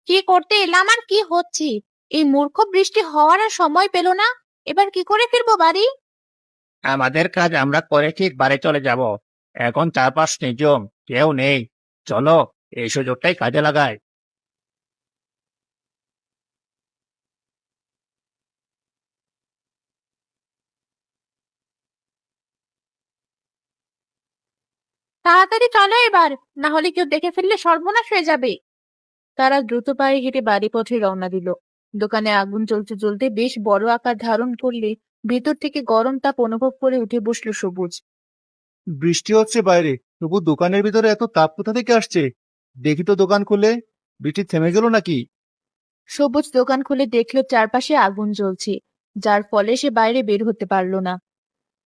কি করতে এলাম আর কি হচ্ছে? এই মূর্খ বৃষ্টি হওয়ার আর সময় পেল না। এবার কি করে ফিরবো বাড়ি? আমাদের কাজ আমরা করে ঠিক বাড়ি চলে যাব। এখন চারপাশ নিঝুম, কেউ নেই। চলো, এই সুযোগটাই কাজে লাগাই। তাড়াতাড়ি চলো এবার, না হলে কেউ দেখে ফেললে সর্বনাশ হয়ে যাবে। তারা দ্রুত পায়ে হেঁটে বাড়ি পথে রওনা দিল। দোকানে আগুন জ্বলতে জ্বলতে বেশ বড় আকার ধারণ করলে ভেতর থেকে গরম তাপ অনুভব করে উঠে বসলো সবুজ। বৃষ্টি হচ্ছে বাইরে, তবু দোকানের ভিতরে এত তাপ কোথা থেকে আসছে? দেখি তো দোকান খুলে। বৃষ্টি থেমে গেল নাকি? সবুজ দোকান খুলে দেখলো চারপাশে আগুন জ্বলছে, যার ফলে সে বাইরে বের হতে পারলো না।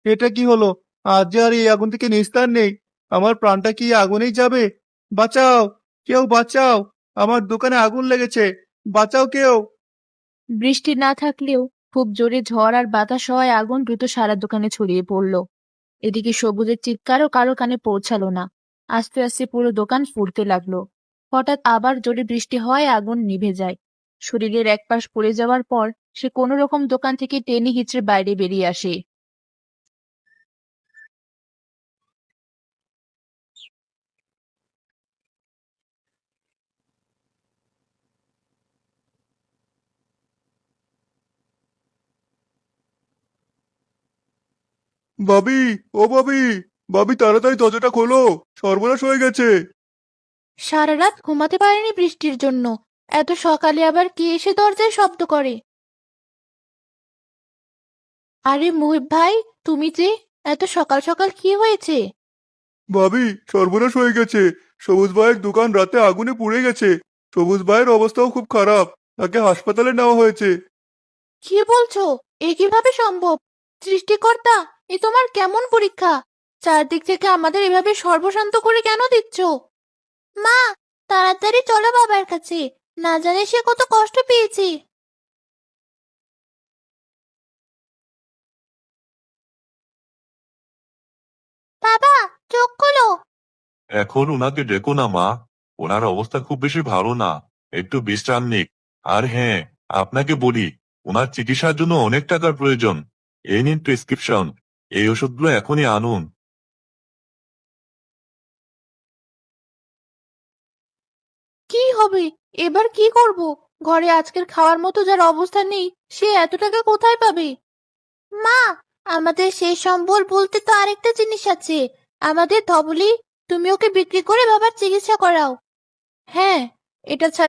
এটা কি হলো? আজ যে আর এই আগুন থেকে নিস্তার নেই। আমার প্রাণটা কি এই আগুনেই যাবে? বাঁচাও, কেউ বাঁচাও! আমার দোকানে আগুন লেগেছে, বাঁচাও কেউ! বৃষ্টি না থাকলেও খুব জোরে ঝড় আর বাতাস হওয়ায় আগুন দ্রুত সারা দোকানে ছড়িয়ে পড়লো। এদিকে সবুজের চিৎকারও কারো কানে পৌঁছালো না। আস্তে আস্তে পুরো দোকান ফুটতে লাগলো। হঠাৎ আবার জোরে বৃষ্টি হওয়ায় আগুন নিভে যায়। শরীরের এক পাশ পুড়ে যাওয়ার পর সে কোনো রকম দোকান থেকে টেনে হিঁচড়ে বাইরে বেরিয়ে আসে। ভাবি, ও ভাবি, ভাবি তাড়াতাড়ি দরজাটা খোলো, সর্বনাশ হয়ে গেছে। সারা রাত ঘুমাতে পারেনি বৃষ্টির জন্য। এত সকালে আবার কে এসে দরজায় শব্দ করে? আরে মুহিব ভাই, তুমি যে! এত সকাল সকাল কি হয়েছে? ভাবি, সর্বনাশ হয়ে গেছে। সবুজ ভাইয়ের দোকান রাতে আগুনে পুড়ে গেছে। সবুজ ভাইয়ের অবস্থাও খুব খারাপ, তাকে হাসপাতালে নেওয়া হয়েছে। কি বলছো? এ কিভাবে সম্ভব? সৃষ্টিকর্তা, এ তোমার কেমন পরীক্ষা? চারদিক থেকে আমাদের এভাবে সর্বশান্ত করে কেন দিচ্ছ? মা, তাড়াতাড়ি চলো বাবার কাছে। না জানি সে কত কষ্ট পেয়েছে। বাবা, চোখ খোলো। এখন উনাকে ডেকো না মা। ওনার অবস্থা খুব বেশি ভালো না। একটু বিশ্রাম নিক। আর হ্যাঁ, আপনাকে বলি, ওনার চিকিৎসার জন্য অনেক টাকার প্রয়োজন। এই নিন প্রেসক্রিপশন। এই ওষুধগুলো এখনই আনুন। কি হবে? এবার কি করব? ঘরে আজকের খাওয়ার মতো যার অবস্থা নেই, সে এত টাকা কোথায় পাবে? মা, আমাদের সেই সম্বল বলতে তো আরেকটা জিনিস আছে। আমাদের ধবলি। তুমি ওকে বিক্রি করে বাবার চিকিৎসা করাও। হ্যাঁ, এটা ছাড়া